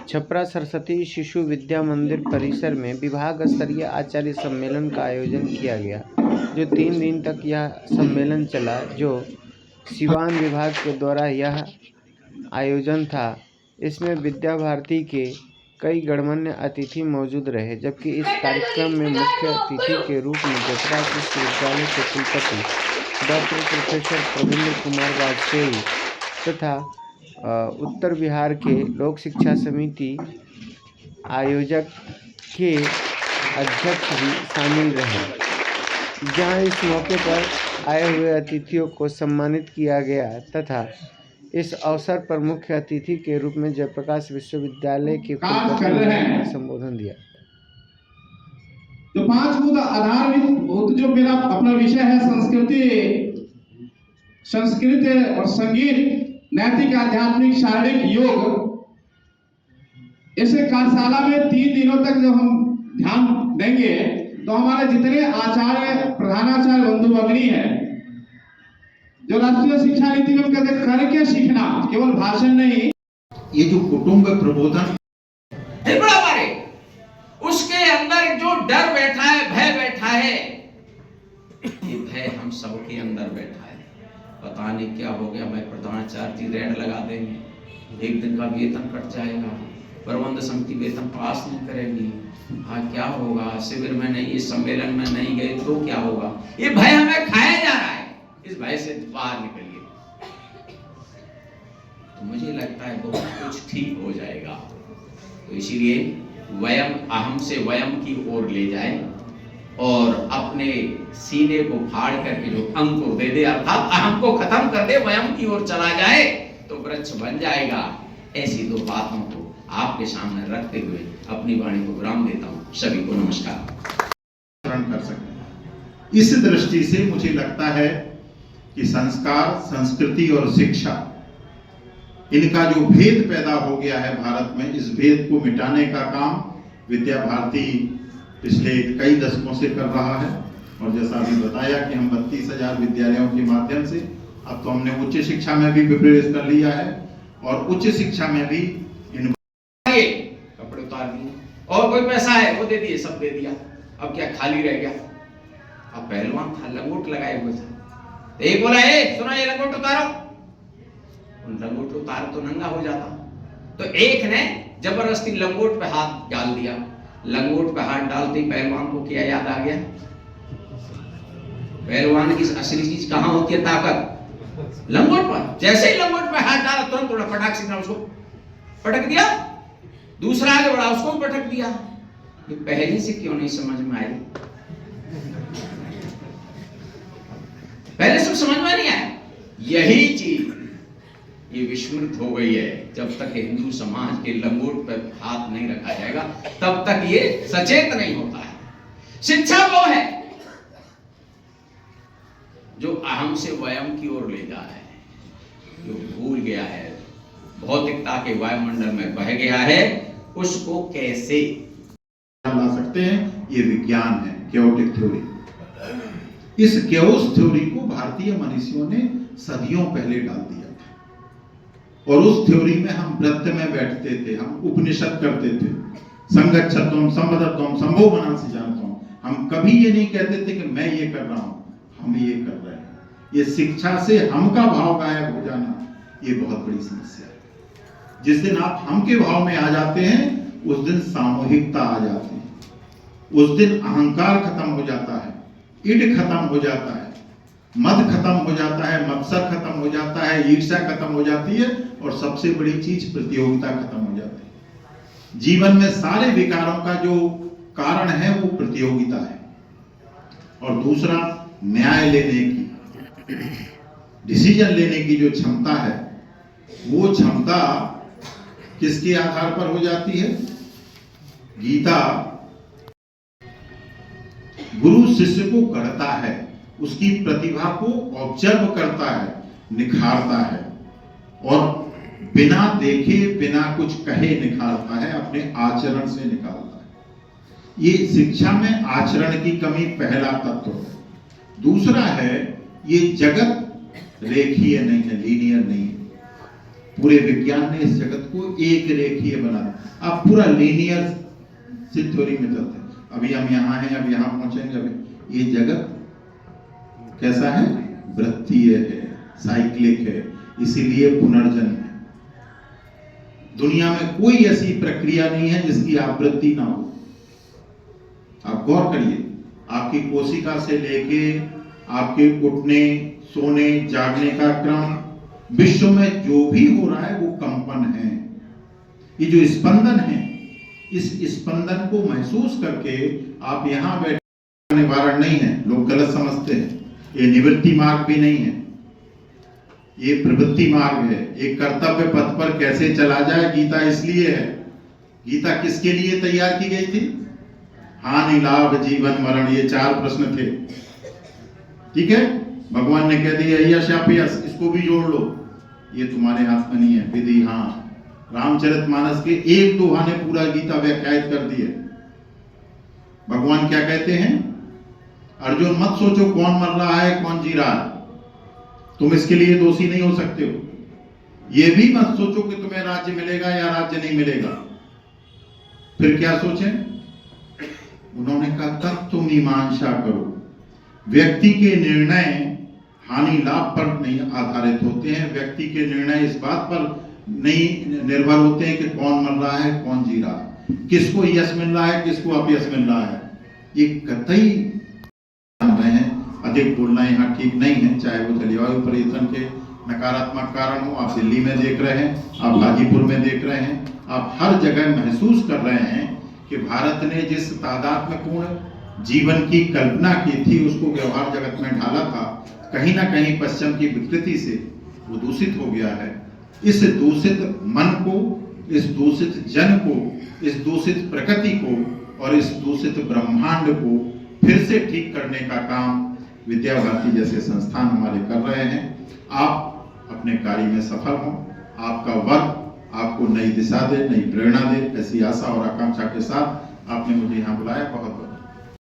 छपरा सरस्वती शिशु विद्या मंदिर परिसर में विभाग स्तरीय आचार्य सम्मेलन का आयोजन किया गया, जो 3 दिन तक यह सम्मेलन चला। जो सिवान विभाग के द्वारा यह आयोजन था, इसमें विद्या भारती के कई गणमान्य अतिथि मौजूद रहे, जबकि इस कार्यक्रम में मुख्य अतिथि के रूप में छपरा विश्वविद्यालय के कुलपति डॉक्टर प्रोफेसर प्रवीण कुमार वाजपेयी तथा उत्तर बिहार के लोक शिक्षा समिति आयोजक के अध्यक्ष भी शामिल रहे, जहां इस मौके पर आए हुए अतिथियों को सम्मानित किया गया तथा इस अवसर पर मुख्य अतिथि के रूप में जयप्रकाश विश्वविद्यालय के कुलपति ने संबोधन दिया। तो 5 मुद्दा आधारभूत जो मेरा अपना विषय है संस्कृति और संगीत, नैतिक आध्यात्मिक शारीरिक योग। इसे कार्यशाला में 3 दिनों तक जब हम ध्यान देंगे तो हमारे जितने आचार्य प्रधानाचार्य बंधु भगिनी है, जो राष्ट्रीय शिक्षा नीति में कहते हैं करके सीखना, केवल भाषण नहीं। ये जो कुटुंब प्रबोधन बड़ा मारे, उसके अंदर जो डर बैठा है, भय बैठा है, ये भय हम सबके अंदर बैठा है। पता नहीं क्या हो गया, मैं प्रधानाचार्य जी रेड लगा देंगे, 1 दिन का वेतन कट जाएगा, प्रबंध समिति वेतन पास नहीं करेगी, हाँ क्या होगा, शिविर में नहीं, इस सम्मेलन में नहीं गए तो क्या होगा। ये भय हमें खाया जा रहा है, इस भय से बाहर निकलिए। तो मुझे लगता है बहुत कुछ ठीक हो जाएगा। तो इसीलिए वयम अहम से वयम की ओर ले जाए और अपने सीने को फाड़ करके जो अंकुर दे दे, अर्थात अहम को खत्म कर दे, वयम की ओर चला जाए तो वृक्ष बन जाएगा। ऐसी 2 बातों को आपके सामने रखते हुए अपनी वाणी को विराम देता हूं। सभी को नमस्कार। कर सकते। इस दृष्टि से मुझे लगता है कि संस्कार, संस्कृति और शिक्षा, इनका जो भेद पैदा हो गया है भारत में, इस भेद को मिटाने का काम विद्या भारती पिछले कई दशकों से कर रहा है। और जैसा अभी बताया कि हम 32,000 विद्यालयों के माध्यम से अब तो हमने उच्च शिक्षा में भी प्रवेश कर लिया है और उच्च शिक्षा में भी इन कपड़े उतार दिए और कोई पैसा है वो दे दिए, सब दे दिया। अब क्या खाली रह गया। अब पहलवान था, लंगोट लगाए हुए था, एक बोला सुना ये लंगोट उतारो, लंगोट उतारो तो नंगा हो जाता। तो एक ने जबरदस्ती लंगोट पे हाथ डाल दिया। लंगोट पे हाथ डालते ही पहलवान को क्या याद आ गया, पहलवान की असली चीज कहां होती है, ताकत लंगोट पर। जैसे ही लंगोट पे हाथ डाला तुरंत थोड़ा फटाक से उसको पटक दिया, दूसरा आगे बढ़ा उसको पटक दिया। ये पहले से क्यों नहीं समझ में आई, पहले सब समझ में नहीं आया। यही चीज ये विस्मृत हो गई है। जब तक हिंदू समाज के लंगोट पर हाथ नहीं रखा जाएगा तब तक ये सचेत नहीं होता है। शिक्षा वो है जो अहम से वयम की ओर ले जा है, जो भूल गया है, भौतिकता के वायुमंडल में बह गया है, उसको कैसे ला सकते हैं। ये विज्ञान है, क्योटिक थ्योरी। इस क्योस थ्योरी को भारतीय मनीषियों ने सदियों पहले डाल दिया था और उस थ्योरी में हम व्रत में बैठते थे, हम उपनिषद करते थे, संगच्छत्वम संवदत्वम संभो मनांसि जानतम। हम कभी ये नहीं कहते थे कि मैं ये कर रहा हूं, हम ये कर रहे हैं। ये शिक्षा से हम का भाव गायब हो जाना, ये बहुत बड़ी समस्या है। जिस दिन आप हम के भाव में आ जाते हैं उस दिन सामूहिकता आ जाती है, उस दिन अहंकार खत्म हो जाता है, ईड खत्म हो जाता है, मद खत्म हो जाता है, मत्सर खत्म हो जाता है, ईर्ष्या खत्म हो जाती है और सबसे बड़ी चीज प्रतियोगिता खत्म हो जाती है। जीवन में सारे विकारों का जो कारण है वो प्रतियोगिता है। और दूसरा, न्याय लेने की, डिसीजन लेने की जो क्षमता है, वो क्षमता किसके आधार पर हो जाती है। गीता गुरु शिष्य को गढ़ता है, उसकी प्रतिभा को ऑब्जर्व करता है, निखारता है और बिना देखे बिना कुछ कहे निखारता है, अपने आचरण से निकालता है। ये शिक्षा में आचरण की कमी पहला तत्व है। दूसरा है, ये जगत रेखीय नहीं है, लीनियर नहीं है। पूरे विज्ञान ने इस जगत को एक रेखीय बना दिया। आप पूरा लीनियर सी थ्योरी में चलते हैं। अभी हम यहाँ हैं, अब यहाँ पहुंचेंगे। अभी ये जगत कैसा है? वृत्तीय है, साइक्लिक है, इसीलिए पुनर्जन्म है। दुनिया में कोई ऐसी प्रक्रिया नहीं है जिसकी आवृत्ति ना हो। आप गौर करिए, आपकी कोशिका से लेके आपके उठने, सोने, जागने का क्रम, विश्व में जो भी हो रहा है वो कंपन है। ये जो स्पंदन है, इस स्पंदन को महसूस करके आप यहां बैठे, निवारण नहीं है, लोग गलत समझते हैं। ये निवृत्ति मार्ग भी नहीं है, ये प्रवृत्ति मार्ग है। एक कर्तव्य पथ पर कैसे चला जाए, गीता इसलिए है। गीता किसके लिए तैयार की गई थी? हानि, लाभ, जीवन, मरण, ये 4 प्रश्न थे। ठीक है, भगवान ने कह दिया यश अपयश, इसको भी जोड़ लो, ये तुम्हारे हाथ में नहीं है। विधि, हाँ, रामचरितमानस के 1 दोहा ने पूरा गीता व्याख्यायित कर दिया। भगवान क्या कहते हैं? अर्जुन मत सोचो कौन मर रहा है, कौन जी रहा है, तुम इसके लिए दोषी नहीं हो सकते हो। यह भी मत सोचो कि तुम्हें राज्य मिलेगा या राज्य नहीं मिलेगा। फिर क्या सोचें? उन्होंने कहा तत्व मीमांसा करो। व्यक्ति के निर्णय हानि लाभ पर नहीं आधारित होते हैं। व्यक्ति के निर्णय इस बात पर नहीं निर्भर होते हैं कि कौन मर रहा है, कौन जी रहा है, किसको यश मिल रहा है, किसको अपयश मिल रहा है। ये कतई है, अधिक बोलना यहाँ ठीक नहीं है। चाहे वो जलवायु परिवर्तन के नकारात्मक कारण हो, आप दिल्ली में देख रहे हैं, आप हाजीपुर में देख रहे हैं, आप हर जगह महसूस कर रहे हैं कि भारत ने जिस तादात्म्यपूर्ण जीवन की कल्पना की थी, उसको व्यवहार जगत में ढाला था, कहीं ना कहीं पश्चिम की विकृति से वो दूषित हो गया है। इस दूषित मन को, इस दूषित जन को, इस दूषित प्रकृति को और इस दूषित ब्रह्मांड को फिर से ठीक करने का काम विद्या भारती जैसे संस्थान हमारे कर रहे हैं। आप अपने कार्य में सफल हों, आपका वर्ग आपको नई दिशा दे, नई प्रेरणा दे, ऐसी आशा और आकांक्षा के साथ आपने मुझे यहाँ बुलाया। बहुत बहुत